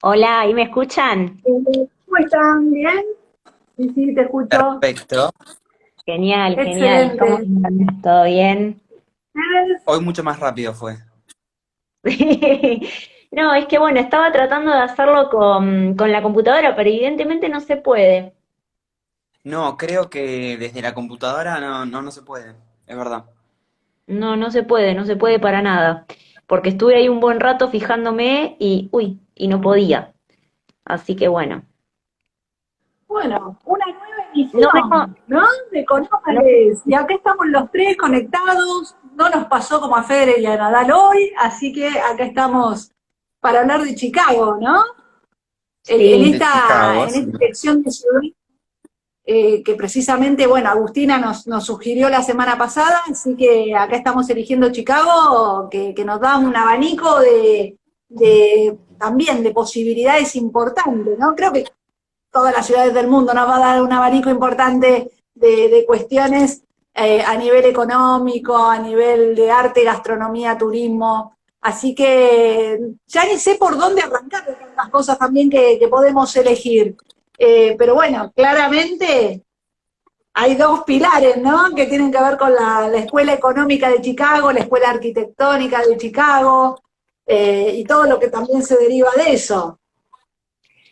Hola, ¿ahí me escuchan? ¿Cómo están? ¿Bien? Sí, sí, te escucho. Perfecto. Genial, genial. ¿Cómo Excelente. andan? ¿Todo bien? ¿Ves? Hoy mucho más rápido fue. No, es que bueno, estaba tratando de hacerlo con la computadora, pero evidentemente no se puede. No, creo que desde la computadora no se puede. Es verdad. No, no se puede para nada. Porque estuve ahí un buen rato fijándome y no podía. Así que bueno. Bueno, una nueva No veo, emisión, ¿no? De no, Conómales. Y acá estamos los tres conectados. No nos pasó como a Federer y a Nadal hoy, así que acá estamos para hablar de Chicago, ¿no? En sí. De Chicago, esta sí. elección de ciudad que precisamente, bueno, Agustina nos sugirió la semana pasada, así que acá estamos eligiendo Chicago, que nos da un abanico también de posibilidades importantes, ¿no? Creo que todas las ciudades del mundo nos va a dar un abanico importante de cuestiones a nivel económico, a nivel de arte, gastronomía, turismo. Así que ya ni sé por dónde arrancar de tantas cosas también que podemos elegir. Pero bueno, claramente hay dos pilares, ¿no? Que tienen que ver con la Escuela Económica de Chicago, la Escuela Arquitectónica de Chicago, y todo lo que también se deriva de eso.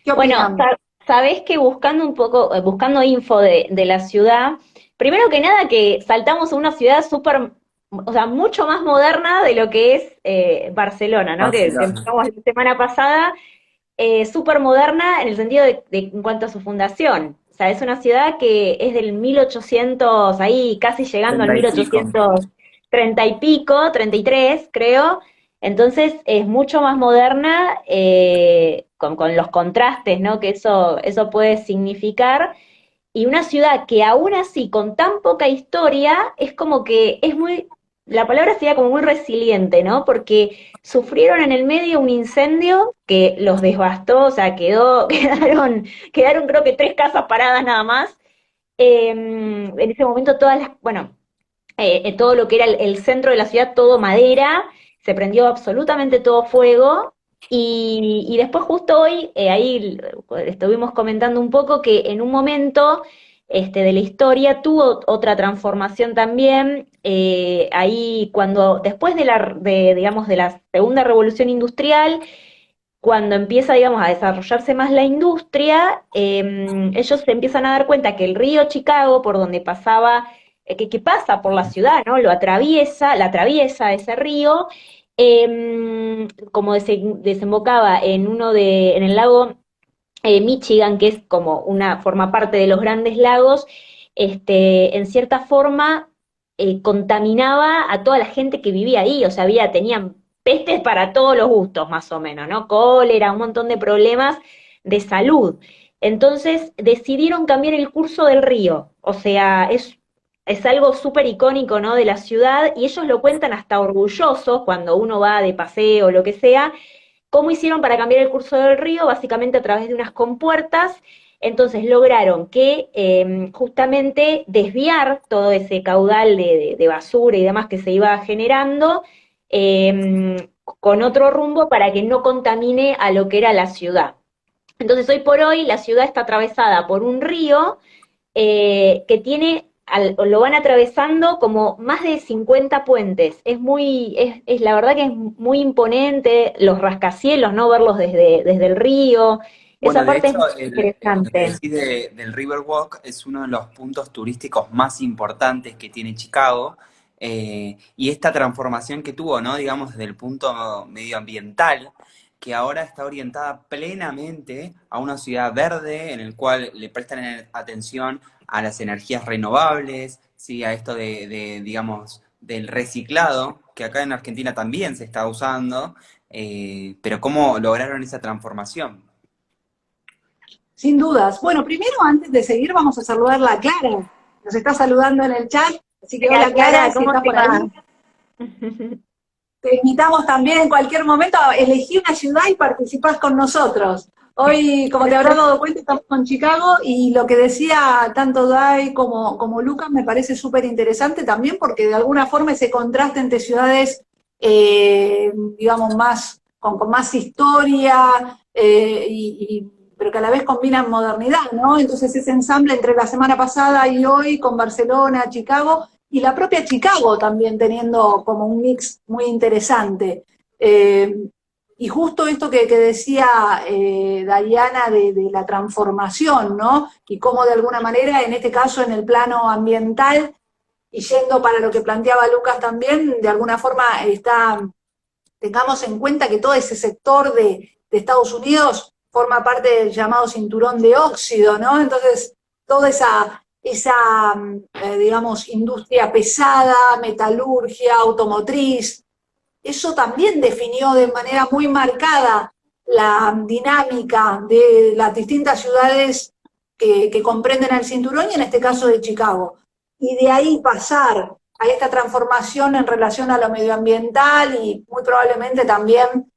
¿Qué Bueno, opinan? sabés que buscando un poco, buscando info de la ciudad, primero que nada que saltamos a una ciudad súper, o sea, mucho más moderna de lo que es Barcelona, ¿no? Que Barcelona. empezamos la semana pasada, súper moderna en el sentido en cuanto a su fundación. O sea, es una ciudad que es del 1800, ahí casi llegando al 35. 1830 y pico, 33 creo. Entonces es mucho más moderna, con los contrastes, ¿no? Que eso puede significar. Y una ciudad que aún así, con tan poca historia, es como que es muy, la palabra sería como muy resiliente, ¿no? Porque sufrieron en el medio un incendio que los devastó, o sea, quedaron creo que tres casas paradas nada más. En ese momento bueno, todo lo que era el centro de la ciudad, todo madera, se prendió absolutamente todo fuego. Y después justo hoy, ahí estuvimos comentando un poco que en un momento de la historia tuvo otra transformación también, ahí cuando, después digamos, de la segunda revolución industrial, cuando empieza, digamos, a desarrollarse más la industria, ellos se empiezan a dar cuenta que el río Chicago, por donde pasaba, que pasa por la ciudad, ¿no? La atraviesa ese río, como desembocaba en el lago Michigan, que es como forma parte de los grandes lagos, en cierta forma contaminaba a toda la gente que vivía ahí, o sea, tenían pestes para todos los gustos, más o menos, ¿no? Cólera, un montón de problemas de salud. Entonces decidieron cambiar el curso del río, o sea, es algo súper icónico, ¿no? De la ciudad, y ellos lo cuentan hasta orgullosos cuando uno va de paseo o lo que sea. ¿Cómo hicieron para cambiar el curso del río? Básicamente a través de unas compuertas. Entonces lograron que justamente desviar todo ese caudal de basura y demás que se iba generando con otro rumbo para que no contamine a lo que era la ciudad. Entonces hoy por hoy la ciudad está atravesada por un río que lo van atravesando como más de 50 puentes. La verdad que es muy imponente, los rascacielos, ¿no? Verlos desde el río. Bueno, Esa de parte es hecho, muy lo que interesante. decís del Riverwalk es uno de los puntos turísticos más importantes que tiene Chicago. Y esta transformación que tuvo, ¿no? Digamos, desde el punto medioambiental, que ahora está orientada plenamente a una ciudad verde en el cual le prestan atención a las energías renovables, ¿sí? A esto digamos, del reciclado, que acá en Argentina también se está usando. Pero ¿cómo lograron esa transformación? Sin dudas. Bueno, primero, antes de seguir, vamos a saludarla a Clara. Nos está saludando en el chat. Así que Hola hola Clara, Clara, si ¿cómo estás te por va? ahí. Te invitamos también en cualquier momento a elegir una ciudad y participás con nosotros. Hoy, como te habrás dado cuenta, estamos en Chicago y lo que decía tanto Dai como Lucas me parece súper interesante también porque de alguna forma ese contraste entre ciudades, digamos, con más historia, pero que a la vez combinan modernidad, ¿no? Entonces ese ensamble entre la semana pasada y hoy con Barcelona, Chicago, y la propia Chicago también teniendo como un mix muy interesante. Y justo esto que decía Diana de la transformación, ¿no? Y cómo de alguna manera, en este caso en el plano ambiental, y yendo para lo que planteaba Lucas también, de alguna forma tengamos en cuenta que todo ese sector de Estados Unidos forma parte del llamado cinturón de óxido, ¿no? Entonces, toda digamos, industria pesada, metalurgia, automotriz, eso también definió de manera muy marcada la dinámica de las distintas ciudades que comprenden el cinturón y en este caso de Chicago. Y de ahí pasar a esta transformación en relación a lo medioambiental y muy probablemente también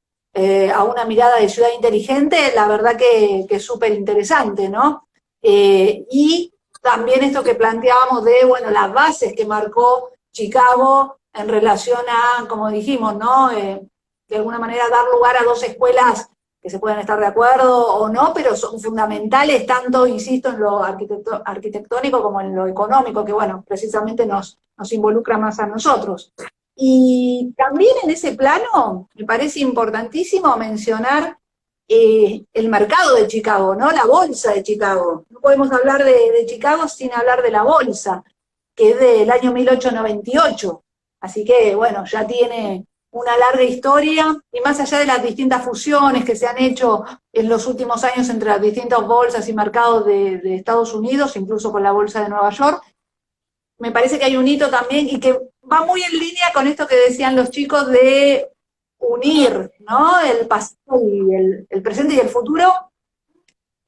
a una mirada de ciudad inteligente, la verdad que es súper interesante, ¿no? Y también esto que planteábamos de, bueno, las bases que marcó Chicago en relación a, como dijimos, ¿no? De alguna manera dar lugar a dos escuelas que se pueden estar de acuerdo o no, pero son fundamentales tanto, insisto, en lo arquitectónico como en lo económico, que bueno, precisamente nos involucra más a nosotros. Y también en ese plano me parece importantísimo mencionar el mercado de Chicago, ¿no? La bolsa de Chicago. No podemos hablar de Chicago sin hablar de la bolsa, que es del año 1898. Así que, bueno, ya tiene una larga historia, y más allá de las distintas fusiones que se han hecho en los últimos años entre las distintas bolsas y mercados de Estados Unidos, incluso con la bolsa de Nueva York, me parece que hay un hito también, y que va muy en línea con esto que decían los chicos de unir, ¿no? El pasado y el presente y el futuro,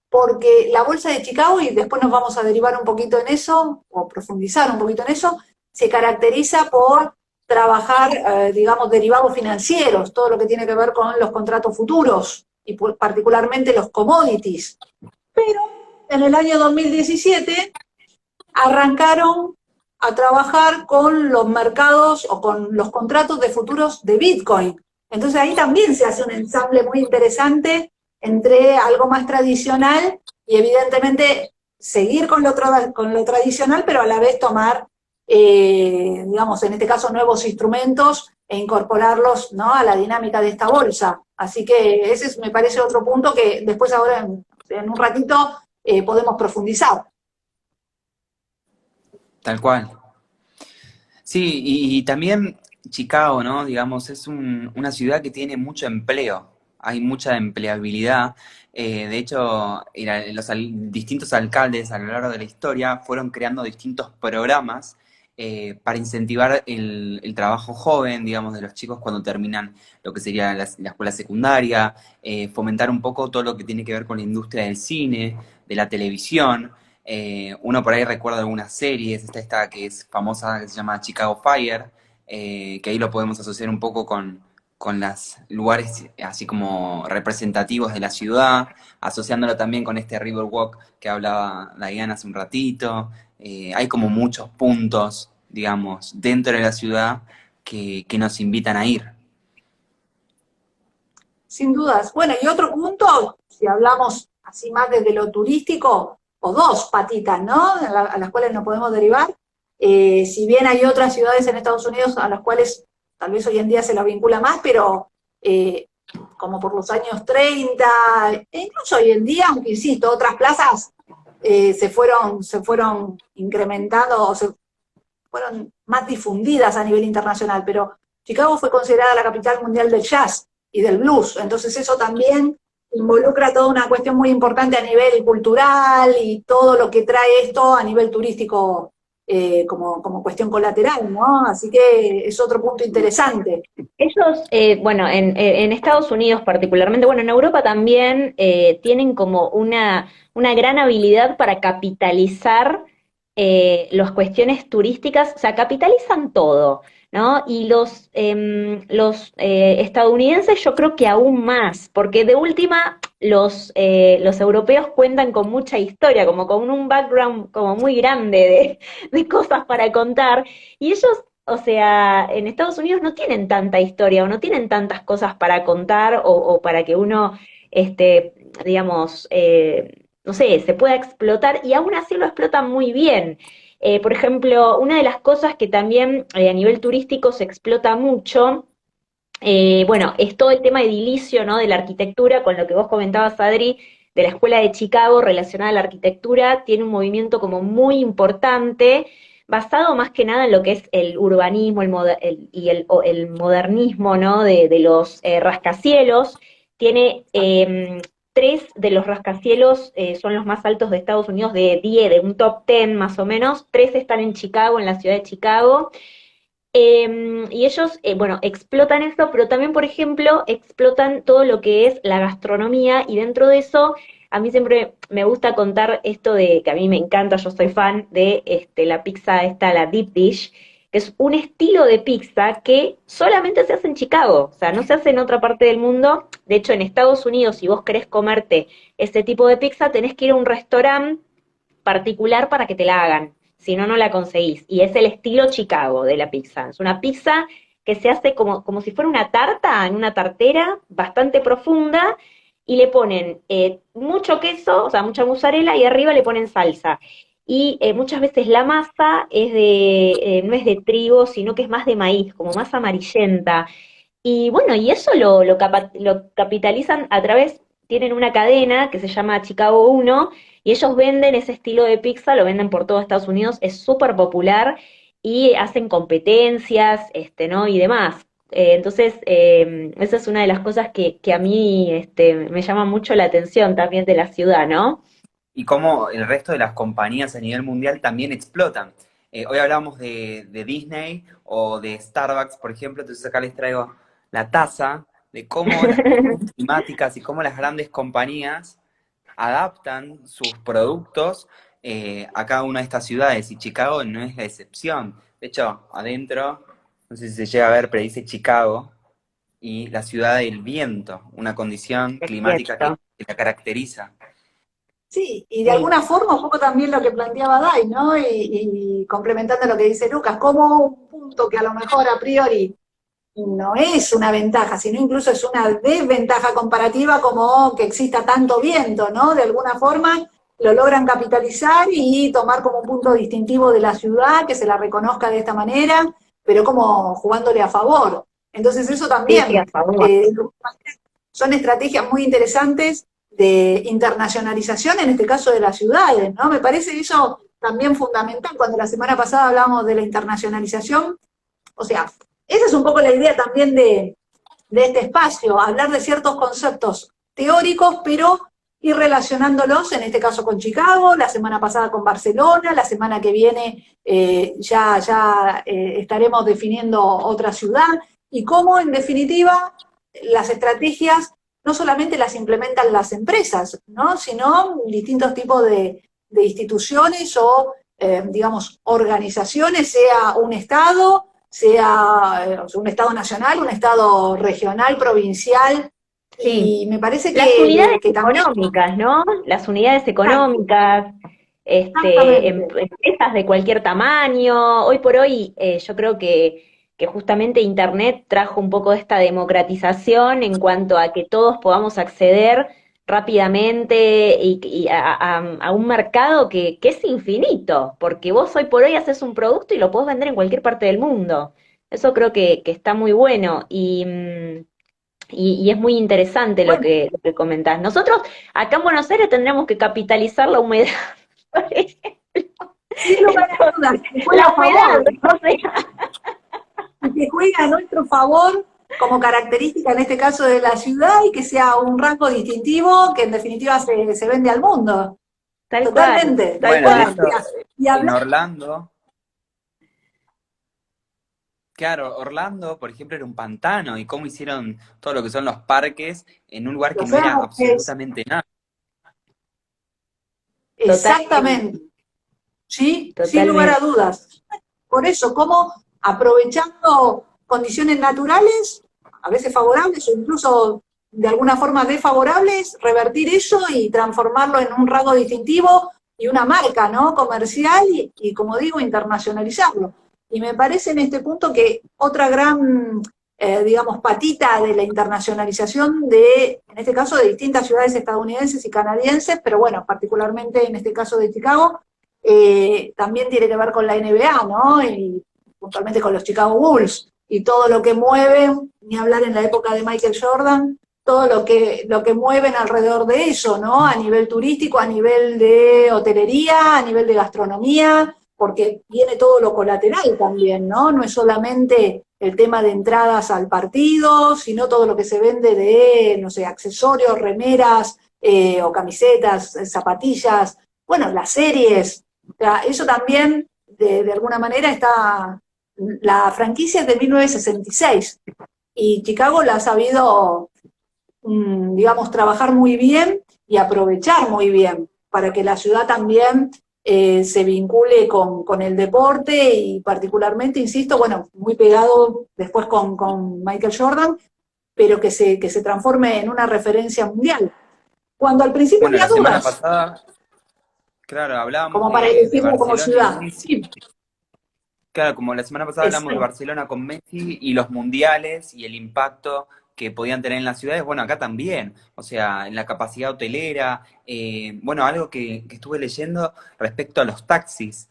porque la bolsa de Chicago, y después nos vamos a derivar un poquito en eso, o profundizar un poquito en eso, se caracteriza por trabajar, digamos, derivados financieros, todo lo que tiene que ver con los contratos futuros, y particularmente los commodities. Pero en el año 2017 arrancaron a trabajar con los mercados o con los contratos de futuros de Bitcoin. Entonces ahí también se hace un ensamble muy interesante entre algo más tradicional y evidentemente seguir con lo tradicional, pero a la vez tomar, digamos, en este caso nuevos instrumentos e incorporarlos, ¿no?, a la dinámica de esta bolsa. Así que ese me parece otro punto que después ahora en un ratito podemos profundizar. Tal cual. Sí, y también Chicago, ¿no? Digamos, es una ciudad que tiene mucho empleo, hay mucha empleabilidad. De hecho, distintos alcaldes a lo largo de la historia fueron creando distintos programas para incentivar el trabajo joven, digamos, de los chicos cuando terminan lo que sería la escuela secundaria, fomentar un poco todo lo que tiene que ver con la industria del cine, de la televisión. Uno por ahí recuerda algunas series, esta que es famosa, que se llama Chicago Fire, que ahí lo podemos asociar un poco con los lugares así como representativos de la ciudad, asociándolo también con este Riverwalk que hablaba Diana hace un ratito. Hay como muchos puntos, digamos, dentro de la ciudad que nos invitan a ir. Sin dudas. Bueno, y otro punto, si hablamos así más desde lo turístico, o dos patitas, ¿no?, a las cuales nos podemos derivar. Si bien hay otras ciudades en Estados Unidos a las cuales tal vez hoy en día se las vincula más, pero como por los años 30, e incluso hoy en día, aunque insisto, otras plazas se fueron incrementando, o se fueron más difundidas a nivel internacional, pero Chicago fue considerada la capital mundial del jazz y del blues, entonces eso también involucra toda una cuestión muy importante a nivel cultural y todo lo que trae esto a nivel turístico como cuestión colateral, ¿no? Así que es otro punto interesante. Ellos, bueno, en Estados Unidos particularmente, bueno, en Europa también tienen como una gran habilidad para capitalizar las cuestiones turísticas, o sea, capitalizan todo, ¿no? Y los estadounidenses yo creo que aún más, porque de última los europeos cuentan con mucha historia, como con un background como muy grande de cosas para contar, y ellos, o sea, en Estados Unidos no tienen tanta historia o no tienen tantas cosas para contar o para que uno digamos, no sé, se pueda explotar y aún así lo explotan muy bien. Por ejemplo, una de las cosas que también a nivel turístico se explota mucho, bueno, es todo el tema edilicio, ¿no? De la arquitectura, con lo que vos comentabas, Adri, de la Escuela de Chicago relacionada a la arquitectura, tiene un movimiento como muy importante, basado más que nada en lo que es el urbanismo el modernismo, ¿no? De los rascacielos. Tiene tres de los rascacielos, son los más altos de Estados Unidos, de 10, de un top 10 más o menos. Tres están en Chicago, en la ciudad de Chicago. Y ellos, bueno, explotan eso, pero también, por ejemplo, explotan todo lo que es la gastronomía y dentro de eso, a mí siempre me gusta contar esto de, que a mí me encanta, yo soy fan de la pizza esta, la deep dish, que es un estilo de pizza que solamente se hace en Chicago, o sea, no se hace en otra parte del mundo. De hecho, en Estados Unidos, si vos querés comerte ese tipo de pizza, tenés que ir a un restaurante particular para que te la hagan, si no, no la conseguís. Y es el estilo Chicago de la pizza. Es una pizza que se hace como si fuera una tarta, en una tartera bastante profunda, y le ponen mucho queso, o sea, mucha mozzarella, y arriba le ponen salsa. Y muchas veces la masa no es de trigo, sino que es más de maíz, como más amarillenta. Y bueno, y eso lo capitalizan a través, tienen una cadena que se llama Chicago Uno, y ellos venden ese estilo de pizza, lo venden por todo Estados Unidos, es súper popular, y hacen competencias, ¿no? Y demás. Entonces, esa es una de las cosas que a mí, me llama mucho la atención también de la ciudad, ¿no? Y cómo el resto de las compañías a nivel mundial también explotan. Hoy hablamos de Disney o de Starbucks, por ejemplo, entonces acá les traigo la taza de cómo las cuestiones climáticas y cómo las grandes compañías adaptan sus productos a cada una de estas ciudades, y Chicago no es la excepción. De hecho, adentro, no sé si se llega a ver, pero dice Chicago, y la ciudad del viento, una condición Es climática cierto. que la caracteriza. Sí, y de Sí, alguna forma un poco también lo que planteaba Dai, ¿no? Y complementando lo que dice Lucas, como un punto que a lo mejor a priori no es una ventaja, sino incluso es una desventaja comparativa como que exista tanto viento, ¿no? De alguna forma lo logran capitalizar y tomar como un punto distintivo de la ciudad, que se la reconozca de esta manera, pero como jugándole a favor. Entonces eso sí, sí, a también favor. son estrategias muy interesantes de internacionalización, en este caso de las ciudades, ¿no? Me parece eso también fundamental. Cuando la semana pasada hablábamos de la internacionalización, o sea, esa es un poco la idea también de este espacio, hablar de ciertos conceptos teóricos, pero ir relacionándolos, en este caso con Chicago, la semana pasada con Barcelona, la semana que viene ya estaremos definiendo otra ciudad, y cómo, en definitiva, las estrategias no solamente las implementan las empresas, ¿no? Sino distintos tipos de instituciones o, digamos, organizaciones, sea un Estado, sea un Estado nacional, un Estado regional, provincial, Sí. y me parece Las unidades que también, económicas, ¿no? Las unidades económicas, exactamente, empresas de cualquier tamaño. Hoy por hoy, yo creo que justamente Internet trajo un poco esta democratización en cuanto a que todos podamos acceder rápidamente y a un mercado que es infinito, porque vos hoy por hoy haces un producto y lo podés vender en cualquier parte del mundo. Eso creo que está muy bueno. Y es muy interesante bueno, lo que comentás. Nosotros acá en Buenos Aires tendremos que capitalizar la humedad. sin lugar a dudas, Entonces, que juega la a humedad, favor, o sea, y que juega a nuestro favor como característica en este caso de la ciudad y que sea un rango distintivo que en definitiva se vende al mundo. tal cual, Totalmente. tal Bueno, de Bueno, cual. hecho, y en hablar, Orlando, claro, Orlando, por ejemplo, era un pantano, y cómo hicieron todo lo que son los parques en un lugar que los no era es absolutamente nada. Totalmente, exactamente, ¿sí? Sin lugar a totalmente. dudas. Por eso, como aprovechando condiciones naturales, a veces favorables o incluso de alguna forma desfavorables, revertir eso y transformarlo en un rasgo distintivo y una marca, ¿no? Comercial y como digo, internacionalizarlo. Y me parece en este punto que otra gran digamos, patita de la internacionalización de, en este caso, de distintas ciudades estadounidenses y canadienses, pero bueno, particularmente en este caso de Chicago, también tiene que ver con la NBA, ¿no? Y puntualmente con los Chicago Bulls, y todo lo que mueven, ni hablar en la época de Michael Jordan, todo lo que mueven alrededor de eso, ¿no? A nivel turístico, a nivel de hotelería, a nivel de gastronomía, porque viene todo lo colateral también, ¿no? No es solamente el tema de entradas al partido, sino todo lo que se vende de, no sé, accesorios, remeras, o camisetas, zapatillas, bueno, las series, o sea, eso también, de alguna manera, está, la franquicia es de 1966, y Chicago la ha sabido, digamos, trabajar muy bien y aprovechar muy bien para que la ciudad también se vincule con el deporte y particularmente, insisto, bueno, muy pegado después con Michael Jordan, pero que se transforme en una referencia mundial. Cuando al principio Bueno, había la semana dudas, pasada, claro, hablábamos como para de elegirlo como Barcelona y ciudad. Messi. Sí, Claro, como la semana pasada hablamos de exacto. Barcelona con Messi y los mundiales y el impacto que podían tener en las ciudades, bueno, acá también, o sea, en la capacidad hotelera, bueno, algo que estuve leyendo respecto a los taxis.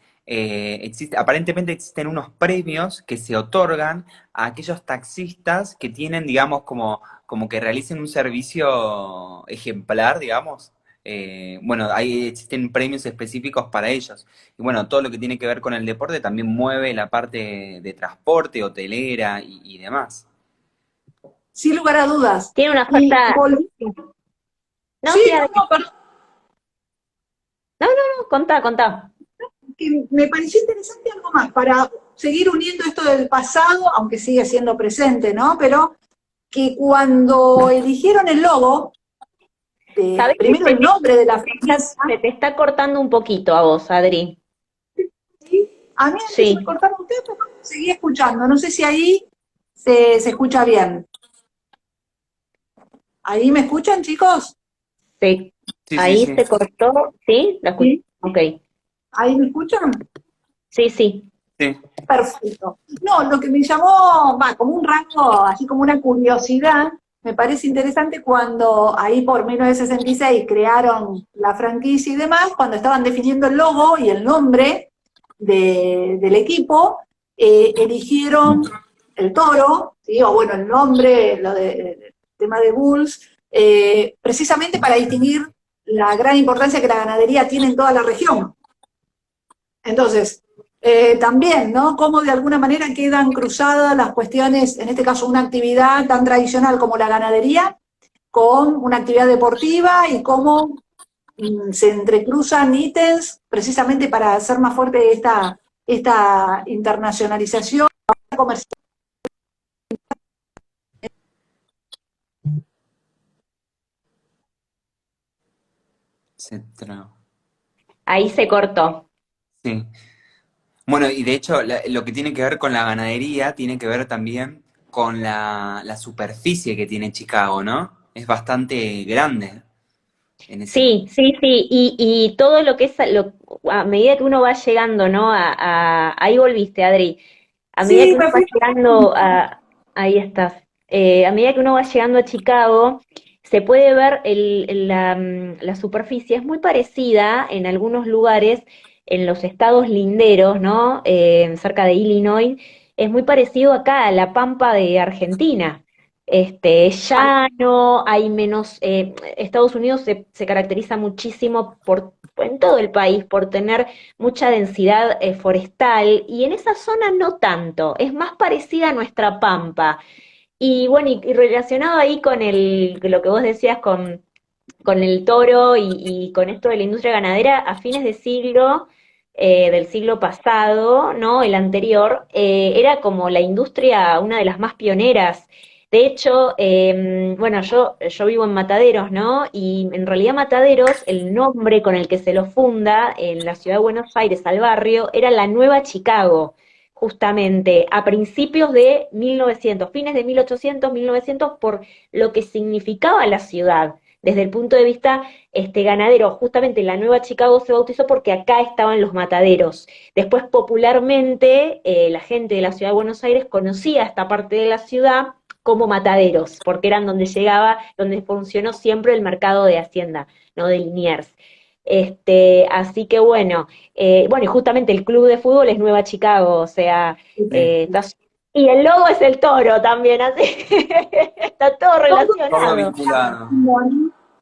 Aparentemente existen unos premios que se otorgan a aquellos taxistas que tienen, digamos, como que realicen un servicio ejemplar, digamos. Bueno, ahí existen premios específicos para ellos. Y bueno, todo lo que tiene que ver con el deporte también mueve la parte de transporte, hotelera y demás. Sin lugar a dudas. Tiene una Y oferta, volviendo. no, Sí, sí, no, no, perdón, no, no, no, contá, contá. que me pareció interesante algo más, para seguir uniendo esto del pasado, aunque sigue siendo presente, ¿no? Pero que cuando eligieron el logo, ¿Sabés que primero el nombre de la franquicia, se te está cortando un poquito a vos, Adri? ¿sí? A mí antes se me Sí, cortaron ustedes, pero seguí escuchando. No sé si ahí se escucha bien. ¿Ahí me escuchan, chicos? sí. Sí, sí, Ahí sí. se cortó, ¿sí? ¿La escuché? Sí. Ok. ¿Ahí me escuchan? Sí, sí. Sí. Perfecto. No, lo que me llamó, va, como un rango, así como una curiosidad, me parece interesante cuando ahí por 1966 crearon la franquicia y demás, cuando estaban definiendo el logo y el nombre del equipo, eligieron el toro, ¿sí? O bueno, el nombre, el tema de Bulls, precisamente para distinguir la gran importancia que la ganadería tiene en toda la región. Entonces, también, ¿no? Cómo de alguna manera quedan cruzadas las cuestiones, en este caso una actividad tan tradicional como la ganadería, con una actividad deportiva y cómo se entrecruzan ítems precisamente para hacer más fuerte esta internacionalización comercial. Se trabó. Ahí se cortó. Sí. Bueno, y de hecho, lo que tiene que ver con la ganadería tiene que ver también con la superficie que tiene Chicago, ¿no? Es bastante grande en ese. Sí, sí, sí, y todo lo que es, a medida que uno va llegando, ¿no? Ahí volviste, Adri. A medida Sí, que uno me va fui. llegando ahí estás. A medida que uno va llegando a Chicago, se puede ver la superficie, es muy parecida en algunos lugares, en los estados linderos, ¿no? Cerca de Illinois, es muy parecido acá a la Pampa de Argentina. Es llano, hay menos, Estados Unidos se caracteriza muchísimo en todo el país por tener mucha densidad forestal y en esa zona no tanto, es más parecida a nuestra pampa. Y bueno, y relacionado ahí con lo que vos decías con el toro y con esto de la industria ganadera, a fines de siglo, del siglo pasado, ¿no? El anterior, era como la industria, una de las más pioneras. De hecho, bueno, yo vivo en Mataderos, ¿no? Y en realidad Mataderos, el nombre con el que se lo funda en la ciudad de Buenos Aires al barrio, era la Nueva Chicago, justamente a principios de 1900, fines de 1800, 1900, por lo que significaba la ciudad desde el punto de vista ganadero. Justamente la Nueva Chicago se bautizó porque acá estaban los mataderos. Después, popularmente, la gente de la ciudad de Buenos Aires conocía esta parte de la ciudad como mataderos, porque eran donde llegaba, donde funcionó siempre el mercado de Hacienda, ¿no? De Liniers. Así que bueno, y justamente el club de fútbol es Nueva Chicago, o sea, Sí. y el logo es el toro también, así que está todo Todo, Todo relacionado. vinculado.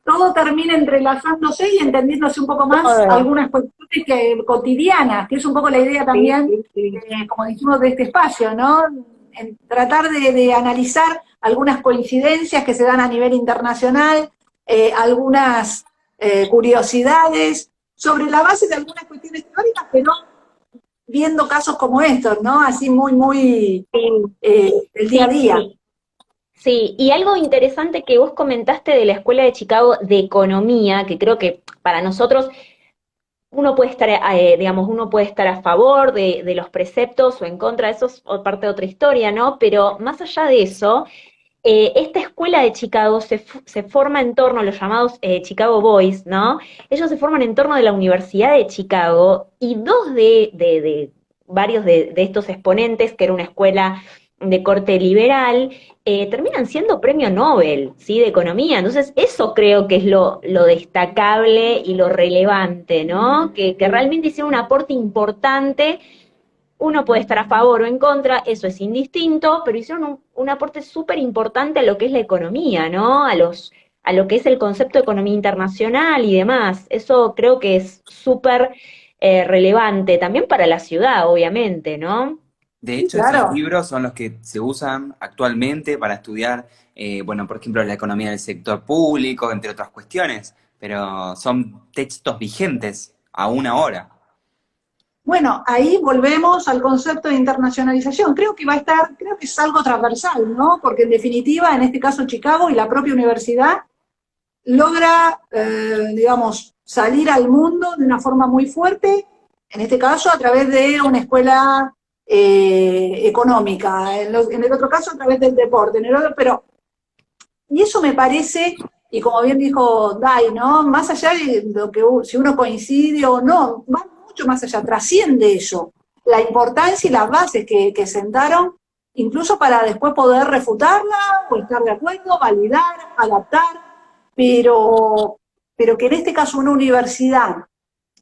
todo termina entrelazándose y entendiéndose un poco más Todo. algunas cuestiones cotidianas, que es un poco la idea Sí, también, sí, sí. como dijimos, de este espacio, ¿no? En tratar de analizar algunas coincidencias que se dan a nivel internacional, algunas curiosidades, sobre la base de algunas cuestiones teóricas, pero viendo casos como estos, ¿no? Así muy Sí, del día a sí, día. sí. Sí, y algo interesante que vos comentaste de la Escuela de Chicago de Economía, que creo que para nosotros uno puede estar, digamos, uno puede estar a favor de los preceptos o en contra, eso es parte de otra historia, ¿no? Pero más allá de eso, esta escuela de Chicago se forma en torno a los llamados Chicago Boys, ¿no? Ellos se forman en torno de la Universidad de Chicago y dos de varios de estos exponentes, que era una escuela de corte liberal, terminan siendo premio Nobel, ¿sí? De economía. Entonces, eso creo que es lo destacable y lo relevante, ¿no? Que realmente hicieron un aporte importante. Uno puede estar a favor o en contra, eso es indistinto, pero hicieron un aporte súper importante a lo que es la economía, ¿no? A lo que es el concepto de economía internacional y demás. Eso creo que es súper relevante también para la ciudad, obviamente, ¿no? De Sí, hecho, esos claro. libros son los que se usan actualmente para estudiar, bueno, por ejemplo, la economía del sector público, entre otras cuestiones, pero son textos vigentes aún ahora. Bueno, ahí volvemos al concepto de internacionalización. Creo que va a estar, creo que es algo transversal, ¿no? Porque en definitiva, en este caso Chicago y la propia universidad logra, digamos, salir al mundo de una forma muy fuerte, en este caso a través de una escuela económica, en el otro caso a través del deporte, en el otro, pero, y eso me parece, y como bien dijo Dai, ¿no? Más allá de lo que si uno coincide o no, va mucho más allá, trasciende eso, la importancia y las bases que sentaron, incluso para después poder refutarla o estar de acuerdo, validar, adaptar, pero, pero que en este caso una universidad,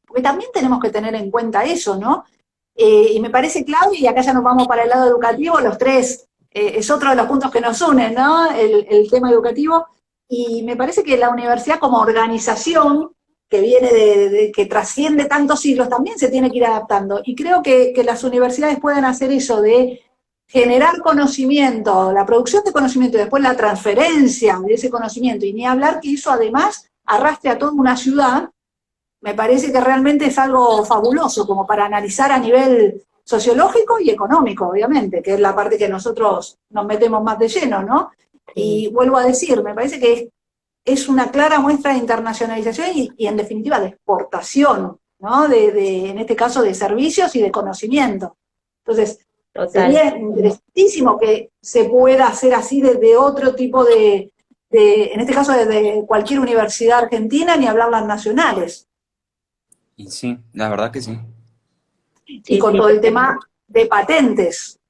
porque también tenemos que tener en cuenta eso, ¿no? Y me parece clave, y acá ya nos vamos para el lado educativo, los tres, es otro de los puntos que nos unen, ¿no? El tema educativo, y me parece que la universidad como organización, que viene que trasciende tantos siglos, también se tiene que ir adaptando. Y creo que las universidades pueden hacer eso de generar conocimiento, la producción de conocimiento y después la transferencia de ese conocimiento, y ni hablar que eso además arrastre a toda una ciudad, me parece que realmente es algo fabuloso como para analizar a nivel sociológico y económico, obviamente, que es la parte que nosotros nos metemos más de lleno, ¿no? Sí, Y vuelvo a decir, me parece que es una clara muestra de internacionalización y en definitiva de exportación, ¿no? En este caso de servicios y de conocimiento. Entonces, total. sería interesantísimo que se pueda hacer así desde otro tipo en este caso desde cualquier universidad argentina, ni hablar las nacionales. Y sí, la verdad que sí. Y Sí, con sí, todo el totalmente. tema de patentes,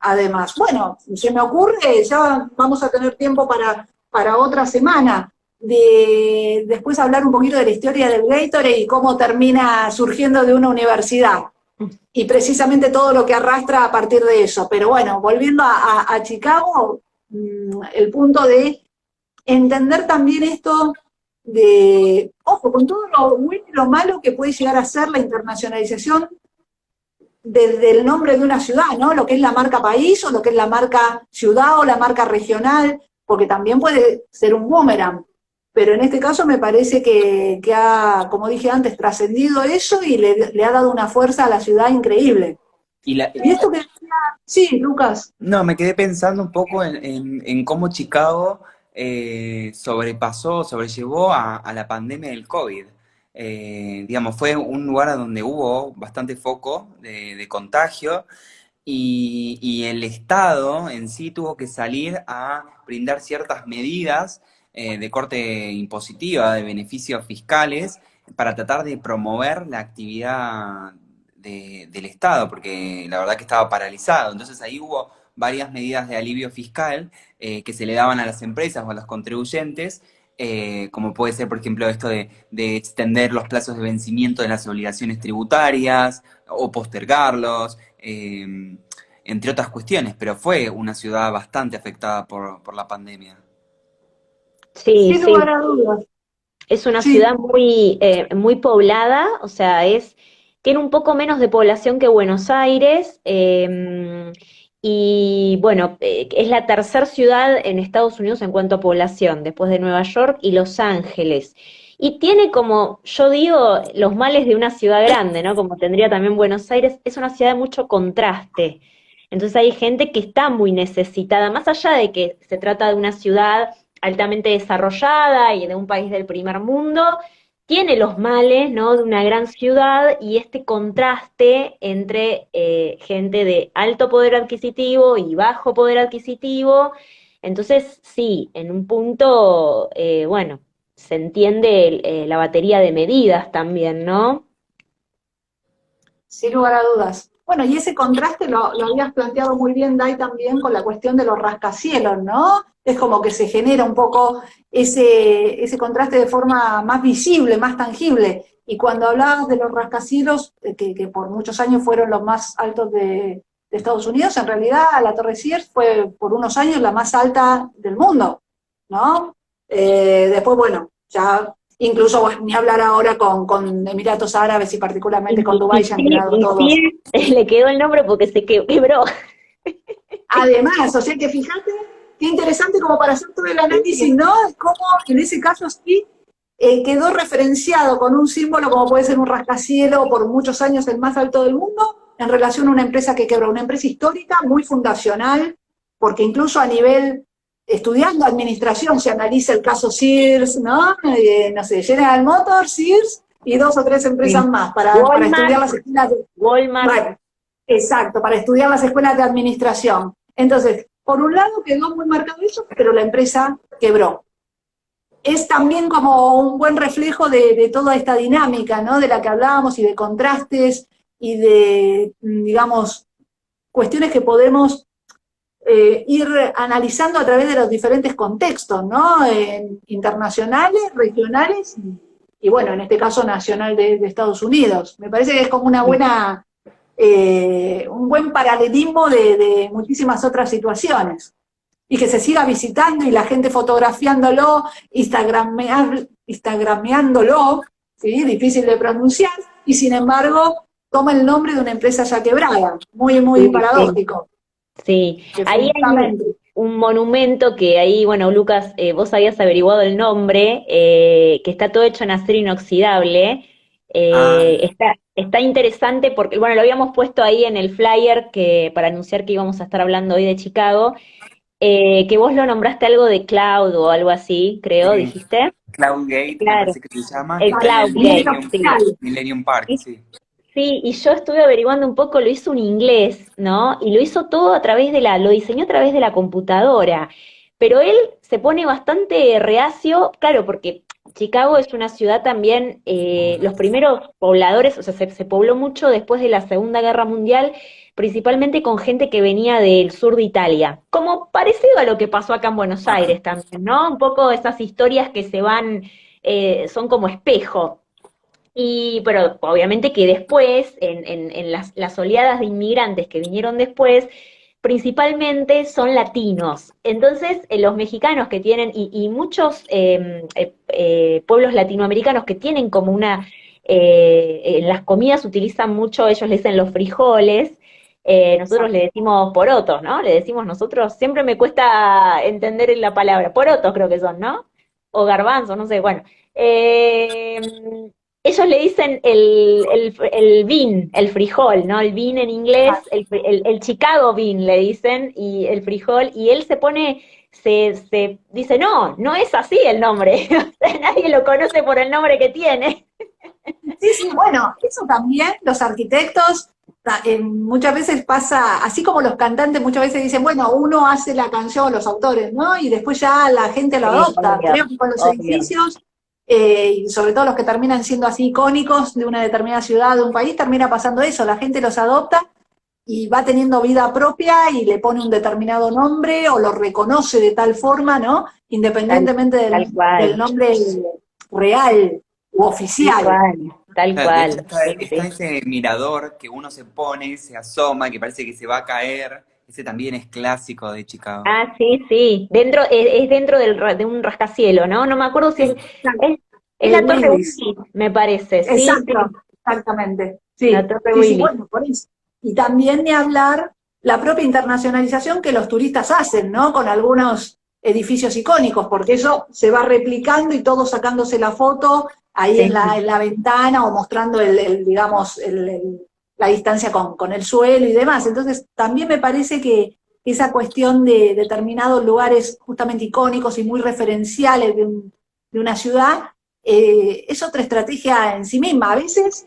además. Bueno, se me ocurre, ya vamos a tener tiempo para otra semana, de después hablar un poquito de la historia del Gatorade y cómo termina surgiendo de una universidad. Y precisamente todo lo que arrastra a partir de eso. Pero bueno, volviendo a Chicago, el punto de entender también esto de, ojo, con todo lo bueno y lo malo que puede llegar a ser la internacionalización desde el nombre de una ciudad, ¿no? Lo que es la marca país o lo que es la marca ciudad o la marca regional, porque también puede ser un boomerang. Pero en este caso me parece que ha, como dije antes, trascendido eso y le ha dado una fuerza a la ciudad increíble. Y la, Y esto que decía, sí, Lucas, no, me quedé pensando un poco en cómo Chicago sobrellevó a la pandemia del COVID. Digamos, fue un lugar a donde hubo bastante foco de contagio y el Estado en sí tuvo que salir a brindar ciertas medidas de corte impositiva, de beneficios fiscales, para tratar de promover la actividad del Estado, porque la verdad que estaba paralizado. Entonces ahí hubo varias medidas de alivio fiscal que se le daban a las empresas o a los contribuyentes, como puede ser, por ejemplo, esto de extender los plazos de vencimiento de las obligaciones tributarias o postergarlos, entre otras cuestiones, pero fue una ciudad bastante afectada por la pandemia. Sí, Sin sí, lugar a dudas. es una Sí, ciudad muy poblada, o sea, tiene un poco menos de población que Buenos Aires, y bueno, es la tercera ciudad en Estados Unidos en cuanto a población, después de Nueva York y Los Ángeles. Y tiene como, yo digo, los males de una ciudad grande, ¿no? Como tendría también Buenos Aires, es una ciudad de mucho contraste. Entonces hay gente que está muy necesitada, más allá de que se trata de una ciudad altamente desarrollada y de un país del primer mundo, tiene los males, ¿no? De una gran ciudad y este contraste entre gente de alto poder adquisitivo y bajo poder adquisitivo. Entonces, sí, en un punto, bueno, se entiende la batería de medidas también, ¿no? sin lugar a dudas. Bueno, y ese contraste lo habías planteado muy bien, Dai, también con la cuestión de los rascacielos, ¿no? Es como que se genera un poco ese contraste de forma más visible, más tangible. Y cuando hablabas de los rascacielos, que por muchos años fueron los más altos de Estados Unidos, en realidad la Torre Sears fue por unos años la más alta del mundo, ¿no? Después, bueno, ya incluso bueno, ni hablar ahora con Emiratos Árabes y particularmente con Dubái, ya han quedado todos. Sí, le quedó el nombre porque se quebró. Además, o sea que fíjate, qué interesante como para hacer todo el análisis, ¿no? Cómo en ese caso sí quedó referenciado con un símbolo como puede ser un rascacielos, por muchos años el más alto del mundo, en relación a una empresa que quebró, una empresa histórica, muy fundacional, porque incluso a nivel, estudiando administración, se analiza el caso Sears, ¿no? No sé, General Motors, Sears, y dos o tres empresas Sí. más, para estudiar Walmart, las escuelas de... Walmart, Bueno, exacto, para estudiar las escuelas de administración. Entonces, por un lado quedó muy marcado eso, pero la empresa quebró. Es también como un buen reflejo de toda esta dinámica, ¿no? De la que hablábamos y de contrastes y de, digamos, cuestiones que podemos ir analizando a través de los diferentes contextos, ¿no? Internacionales, regionales y, bueno, en este caso nacional de Estados Unidos. Me parece que es como una buena, un buen paralelismo de muchísimas otras situaciones. Y que se siga visitando y la gente fotografiándolo, instagrameándolo, ¿sí? Difícil de pronunciar, y sin embargo toma el nombre de una empresa ya quebrada. Muy, muy sí, sí. paradójico. Sí, ahí hay Definitivamente. un monumento que ahí, bueno, Lucas, vos habías averiguado el nombre, que está todo hecho en acero inoxidable. Ah, Está interesante porque, bueno, lo habíamos puesto ahí en el flyer para anunciar que íbamos a estar hablando hoy de Chicago, que vos lo nombraste algo de cloud o algo así, creo, dijiste. Cloud Gate, me Claro, parece que se llama, que el está en Cloud el Gate, sí. Millennium Park, sí. Sí, y yo estuve averiguando un poco, lo hizo un inglés, ¿no? Y lo hizo todo a través lo diseñó a través de la computadora. Pero él se pone bastante reacio, claro, porque Chicago es una ciudad también, los primeros pobladores, o sea, se pobló mucho después de la Segunda Guerra Mundial, principalmente con gente que venía del sur de Italia, como parecido a lo que pasó acá en Buenos Aires también, ¿no? Un poco esas historias que se van, son como espejo. Pero obviamente que después, en las oleadas de inmigrantes que vinieron después, principalmente son latinos. Entonces, los mexicanos que tienen, y muchos pueblos latinoamericanos que tienen como en las comidas utilizan mucho, ellos le dicen los frijoles, nosotros le decimos porotos, ¿no? Le decimos nosotros, siempre me cuesta entender la palabra, porotos creo que son, ¿no? O garbanzos, no sé, bueno. Eh, Ellos le dicen el bean, el frijol, ¿no? El bean en inglés, el Chicago bean le dicen, y el frijol, y él se pone, se dice, no, no es así el nombre, o sea, nadie lo conoce por el nombre que tiene. Sí, sí, bueno, eso también los arquitectos muchas veces pasa, así como los cantantes muchas veces dicen, bueno, uno hace la canción, los autores, ¿no? Y después ya la gente lo Sí, adopta. obvio, Creo que con los obvio. edificios, y sobre todo los que terminan siendo así icónicos de una determinada ciudad, de un país, termina pasando eso, la gente los adopta y va teniendo vida propia y le pone un determinado nombre o lo reconoce de tal forma, ¿no? Tal, Independientemente tal del cual, nombre real u tal oficial. cual, tal Claro, de hecho cual, sí, está sí. ese mirador que uno se pone, se asoma, que parece que se va a caer. Ese también es clásico de Chicago. Ah, sí, sí, dentro, es dentro de un rascacielos, ¿no? No me acuerdo si es, es la Torre Willis. Willis, me parece, sí, sí, Exacto, exactamente. la Sí, Torre sí, sí, Willis. bueno, por eso. Y también ni hablar la propia internacionalización que los turistas hacen, ¿no? Con algunos edificios icónicos, porque eso se va replicando y todos sacándose la foto ahí Sí. en la ventana o mostrando digamos, la distancia con el suelo y demás. Entonces, también me parece que esa cuestión de determinados lugares justamente icónicos y muy referenciales de una ciudad es otra estrategia en sí misma, a veces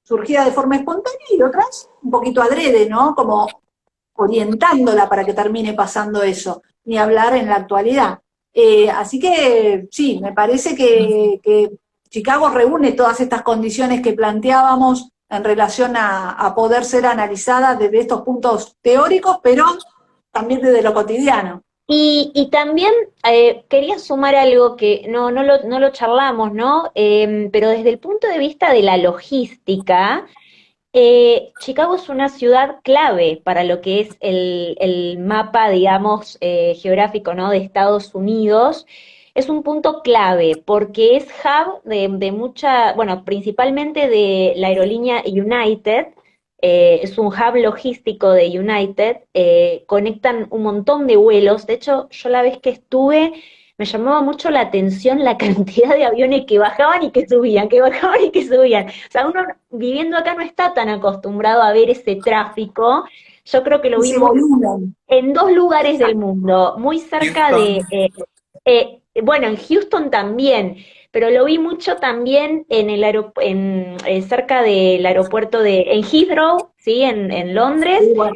surgida de forma espontánea y otras un poquito adrede, ¿no? Como orientándola para que termine pasando eso, ni hablar en la actualidad. Así que sí, me parece que Chicago reúne todas estas condiciones que planteábamos en relación a poder ser analizada desde estos puntos teóricos, pero también desde lo cotidiano. Y también quería sumar algo que no lo charlamos, ¿no? Pero desde el punto de vista de la logística, Chicago es una ciudad clave para lo que es el mapa, digamos, geográfico, ¿no? De Estados Unidos. Es un punto clave porque es hub de mucha, bueno, principalmente de la aerolínea United. Es un hub logístico de United. Conectan un montón de vuelos. De hecho, yo la vez que estuve me llamaba mucho la atención la cantidad de aviones que bajaban y que subían, que bajaban y que subían. O sea, uno viviendo acá no está tan acostumbrado a ver ese tráfico. Yo creo que lo vi Ese mucho volumen. en dos lugares del mundo, muy cerca Houston, de, bueno, en Houston también, pero lo vi mucho también en cerca del aeropuerto en Heathrow, ¿sí? En Londres, Y bueno,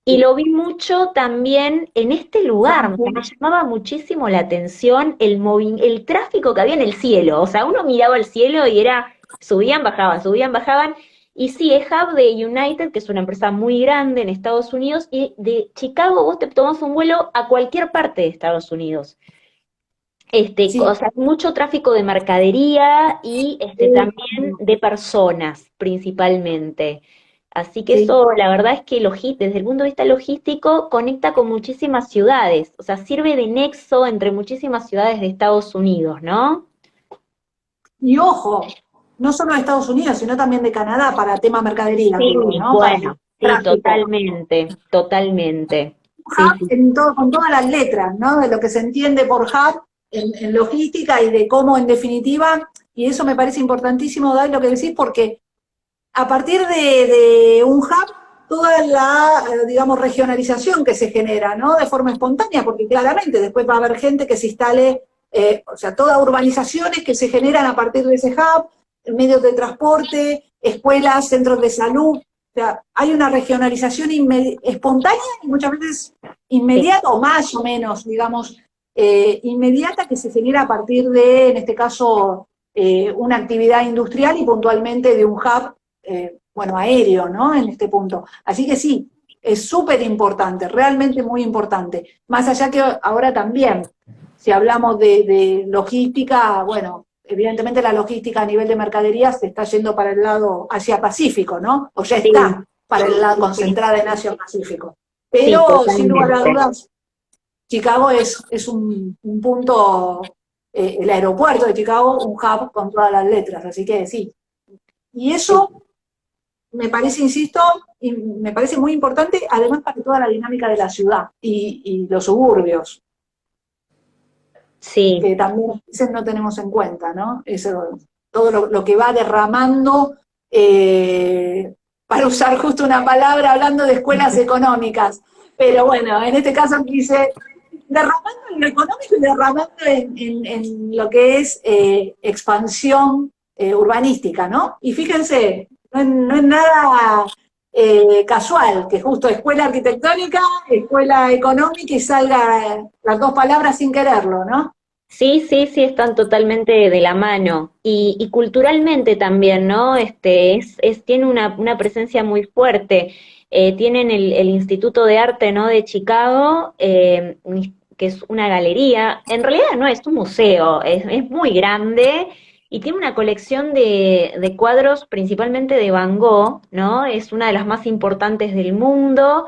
y lo vi mucho también en este lugar, o sea, me llamaba muchísimo la atención el tráfico que había en el cielo, o sea, uno miraba el cielo y era, subían, bajaban, y sí, es hub de United, que es una empresa muy grande en Estados Unidos, y de Chicago vos te tomás un vuelo a cualquier parte de Estados Unidos. O sí, sea, mucho tráfico de mercadería y también de personas, principalmente. Así que sí. eso, la verdad es que desde el punto de vista logístico, conecta con muchísimas ciudades. O sea, sirve de nexo entre muchísimas ciudades de Estados Unidos, ¿no? Y ojo, no solo de Estados Unidos, sino también de Canadá para tema mercadería, Sí, digo, ¿no? Para bueno, sí, tráfico. totalmente, totalmente. Sí, Hub sí, en todo, con todas las letras, ¿no? De lo que se entiende por hub en logística y de cómo, en definitiva, y eso me parece importantísimo, Dai, lo que decís, porque a partir de un hub, toda la, digamos, regionalización que se genera, ¿no? De forma espontánea, porque claramente después va a haber gente que se instale, o sea, todas urbanizaciones que se generan a partir de ese hub, medios de transporte, escuelas, centros de salud. O sea, hay una regionalización espontánea y muchas veces sí. inmediata, o más o menos, digamos, inmediata que se genera a partir de, en este caso, una actividad industrial y puntualmente de un hub bueno, aéreo, ¿no? En este punto. Así que sí, es súper importante, realmente muy importante. Más allá que ahora también, si hablamos de logística, bueno, evidentemente la logística a nivel de mercaderías se está yendo para el lado Asia-Pacífico, ¿no? O ya Sí, está para el lado sí, sí, concentrada en Asia-Pacífico. sí, Pero sin lugar a totalmente. dudas, Chicago es un punto, el aeropuerto de Chicago, un hub con todas las letras, así que sí. Y Sí, eso me parece, insisto, y me parece muy importante, además para toda la dinámica de la ciudad y los suburbios, sí, que también a veces no tenemos en cuenta, ¿no? Eso, todo lo que va derramando, para usar justo una palabra, hablando de escuelas económicas. Pero bueno, en este caso quise derramando en lo económico y derramando en lo que es expansión urbanística, ¿no? Y fíjense, no es nada casual, que justo escuela arquitectónica, escuela económica y salga las dos palabras sin quererlo, ¿no? sí, sí, sí, están totalmente de la mano. Y culturalmente también, ¿no? Tiene una presencia muy fuerte. tienen el Instituto de Arte, ¿no?, de Chicago, que es una galería. En realidad no es un museo, es muy grande y tiene una colección de cuadros principalmente de Van Gogh, ¿no? Es una de las más importantes del mundo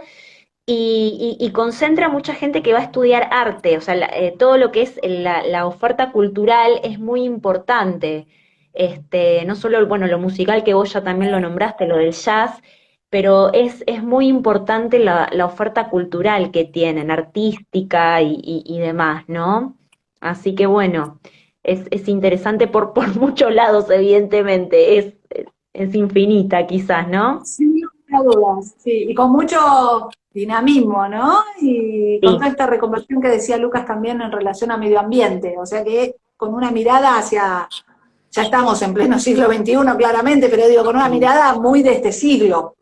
y concentra mucha gente que va a estudiar arte, o sea, todo lo que es la oferta cultural es muy importante. No solo, bueno, lo musical que vos ya también lo nombraste, lo del jazz, pero es muy importante la oferta cultural que tienen, artística y demás, ¿no? Así que bueno, es interesante por muchos lados, evidentemente, es infinita quizás, ¿no? Sin lugar a dudas, sí, y con mucho dinamismo, ¿no? Y con Sí, toda esta reconversión que decía Lucas también en relación a medio ambiente, o sea que con una mirada hacia, ya estamos en pleno siglo XXI claramente, pero digo, con una mirada muy de este siglo,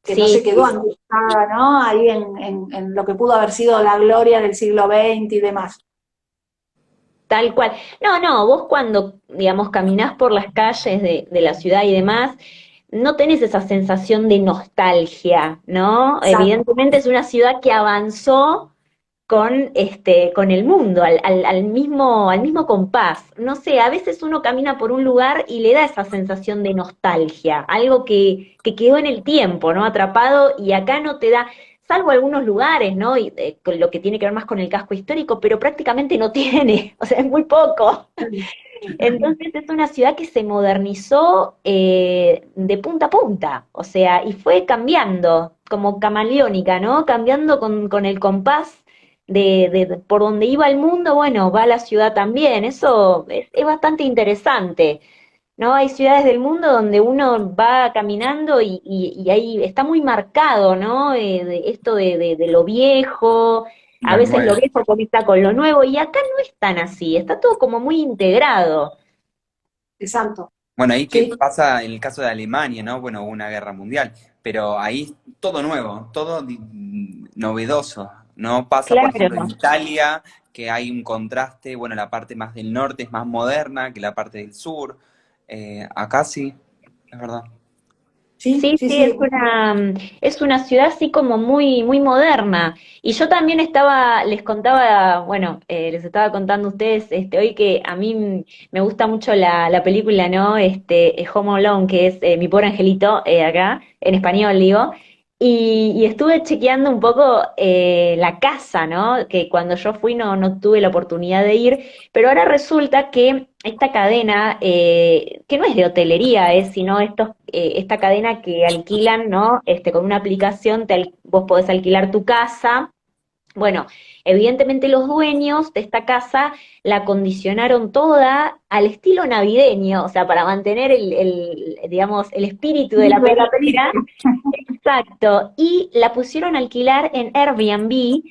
que no sí, se quedó sí. angustiada, ¿no? Ahí en lo que pudo haber sido la gloria del siglo XX y demás. Tal cual. No, no, vos cuando, digamos, caminás por las calles de la ciudad y demás, no tenés esa sensación de nostalgia, ¿no? Exacto. Evidentemente es una ciudad que avanzó con el mundo, al mismo compás. No sé, a veces uno camina por un lugar y le da esa sensación de nostalgia, algo que quedó en el tiempo, ¿no? Atrapado, y acá no te da, salvo algunos lugares, ¿no? Y, con lo que tiene que ver más con el casco histórico, pero prácticamente no tiene, o sea, es muy poco. Entonces es una ciudad que se modernizó de punta a punta, o sea, y fue cambiando, como camaleónica, ¿no? Cambiando con el compás por donde iba el mundo, bueno, va la ciudad también. Eso es bastante interesante, ¿no? Hay ciudades del mundo donde uno va caminando y ahí está muy marcado, ¿no? Esto de lo viejo, a Lo veces lo nuevo. viejo conecta con lo nuevo, y acá no es tan así, está todo como muy integrado. Exacto. Bueno, ahí que Sí, pasa en el caso de Alemania, ¿no? Bueno, hubo una guerra mundial, pero ahí todo nuevo, todo novedoso, ¿no? Pasa, por ejemplo, en Claro. Italia, que hay un contraste, bueno, la parte más del norte es más moderna que la parte del sur. Acá sí, es verdad. sí, Sí, sí, sí, sí. es una ciudad así como muy, muy moderna. Y yo también les contaba, bueno, les estaba contando a ustedes hoy que a mí me gusta mucho la película, ¿no? Home Alone, que es Mi pobre angelito, acá, en español digo. Y estuve chequeando un poco la casa, ¿no? Que cuando yo fui no tuve la oportunidad de ir, pero ahora resulta que esta cadena, que no es de hotelería, sino esta cadena que alquilan, ¿no? Con una aplicación vos podés alquilar tu casa. Bueno, evidentemente los dueños de esta casa la acondicionaron toda al estilo navideño, o sea, para mantener digamos, el espíritu de la De la película. película. Exacto, y la pusieron a alquilar en Airbnb,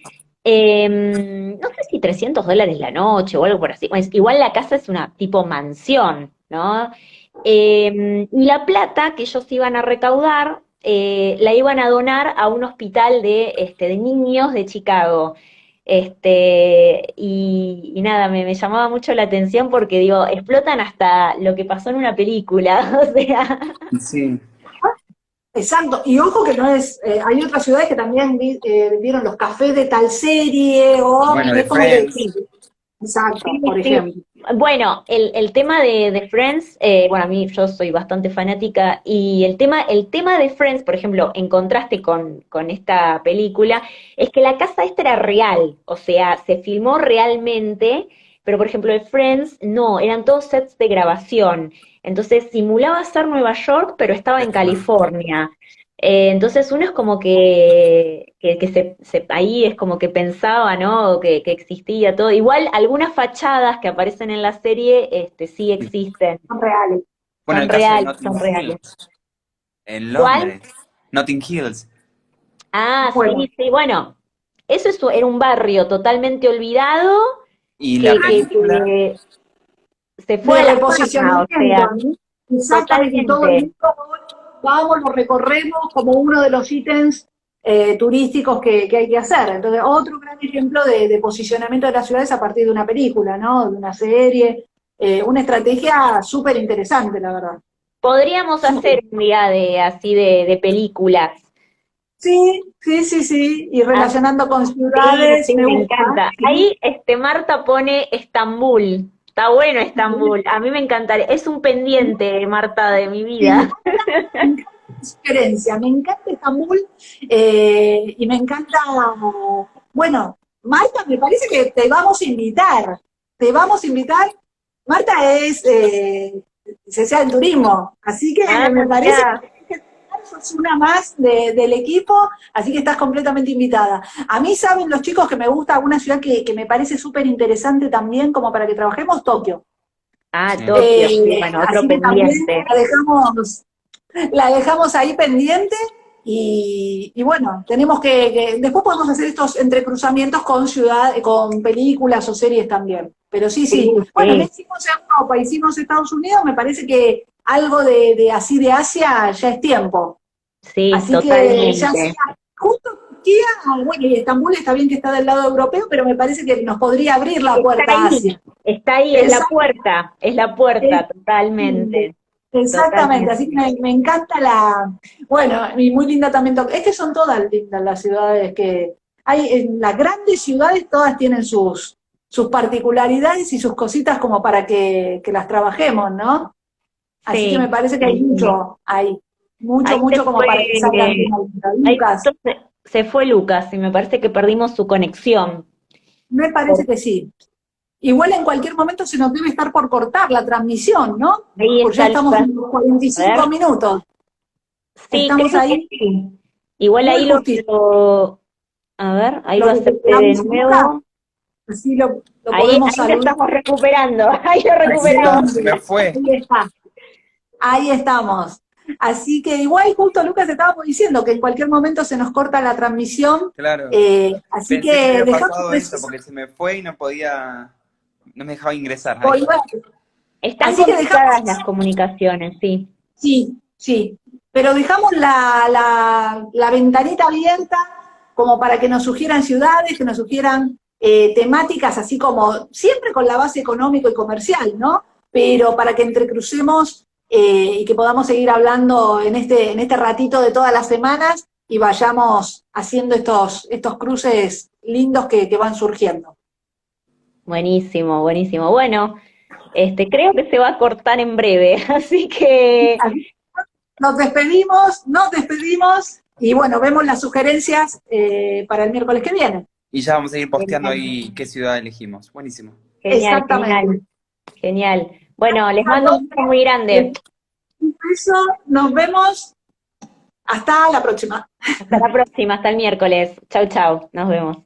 no sé si $300 la noche o algo por así. Pues, igual la casa es una tipo mansión, ¿no? Y la plata que ellos iban a recaudar, la iban a donar a un hospital de niños de Chicago. Y nada, me llamaba mucho la atención porque digo, explotan hasta lo que pasó en una película, o sea. Sí. Exacto, y ojo que no es, hay otras ciudades que también vieron los cafés de tal serie, o Bueno, de es como que, Friends. exacto, Sí, por sí. ejemplo. Bueno, el tema de Friends, bueno, a mí yo soy bastante fanática, y el tema de Friends, por ejemplo, en contraste con esta película, es que la casa esta era real, o sea, se filmó realmente, pero por ejemplo, el Friends no, eran todos sets de grabación. Entonces simulaba ser Nueva York, pero estaba en California. Entonces uno es como que ahí es como que pensaba, ¿no? Que existía todo. Igual algunas fachadas que aparecen en la serie, sí existen, Son reales. Bueno, el son caso de reales, Notting son reales. Hill, en ¿Cuál? Londres. Notting Hills. Ah, Bueno, sí, sí, bueno, era un barrio totalmente olvidado Y la película, que se fue de a la fama, o reposicionamiento, sea, ¿no? Exactamente, y todo el totalmente. mundo vamos, lo recorremos como uno de los ítems turísticos que hay que hacer. Entonces, otro gran ejemplo de posicionamiento de las ciudades a partir de una película, ¿no? De una serie, una estrategia súper interesante, la verdad. Podríamos Súper. hacer un día así de películas. Sí, sí, sí, sí, y Ah, relacionando con sí, ciudades, sí, me me gusta. encanta. Sí. Ahí Marta pone Estambul. Está bueno Estambul. A mí me encantaría. Es un pendiente, Marta, de mi vida. Me encanta la sugerencia, me encanta Estambul y me encanta, bueno, Marta, me parece que te vamos a invitar. Marta es licenciada en turismo, así Ah, que me parece mirá. que sos una más del equipo, así que estás completamente invitada. A mí saben los chicos que me gusta una ciudad que me parece súper interesante también como para que trabajemos, Tokio. Ah, Sí. Tokio, sí, bueno, otro Así que también pendiente. la dejamos ahí pendiente y bueno, tenemos después podemos hacer estos entrecruzamientos con con películas o series también. Pero sí, Sí, sí. Bueno, ya sí, hicimos Europa, hicimos Estados Unidos, me parece que algo así de Asia ya es tiempo. sí, Así que ya sea, totalmente. justo Turquía, bueno, y Estambul está bien que está del lado europeo, pero me parece que nos podría abrir la Está puerta a ahí, Asia. está ahí, es la puerta, Exactamente, totalmente, exactamente, así que totalmente. me encanta bueno, y muy linda también, es que son todas lindas las ciudades que hay, en las grandes ciudades todas tienen sus particularidades y sus cositas como para que las trabajemos, ¿no? Así que me Sí, parece que hay sí, sí. mucho, hay mucho, Ahí se mucho como fue, para que salgan bien ahí. ahí Lucas, justo se fue Lucas y me parece que perdimos su conexión. me parece que sí. Igual en cualquier momento se nos debe estar por cortar la transmisión, ¿no? Ahí Pues ya está estamos Lucas. en los A 45 ver, minutos. sí, Estamos creo que ahí sí. Igual muy ahí justito. a ver, ahí Lo lo acepté de recuperamos a Lucas, nuevo. así lo Ahí, podemos ahí lo saludar. estamos recuperando, ahí lo Ahí está, recuperamos. se me Excelente. fue. Ahí está, ahí estamos. Así que igual justo Lucas estábamos diciendo que en cualquier momento se nos corta la transmisión, Claro. así Pensé que que había dejamos pasado eso preciso porque se me fue y no podía, no me dejaba ingresar. Ahí está. volver. Están Así que dejamos, complicadas las comunicaciones, sí. sí, sí, pero dejamos la ventanita abierta como para que nos sugieran ciudades, que nos sugieran temáticas, así como siempre con la base económico y comercial, ¿no? Pero para que entrecrucemos y que podamos seguir hablando en este ratito de todas las semanas y vayamos haciendo estos cruces lindos que van surgiendo. Buenísimo, buenísimo. Bueno, creo que se va a cortar en breve, así que Nos despedimos y bueno, vemos las sugerencias para el miércoles que viene. Y ya vamos a ir posteando genial, ahí qué ciudad elegimos. Buenísimo. genial, Exactamente. genial, genial. Bueno, les A mando un todos, beso muy grande. un beso, nos vemos, hasta la próxima. Hasta la próxima, hasta el miércoles. Chau, chau, nos vemos.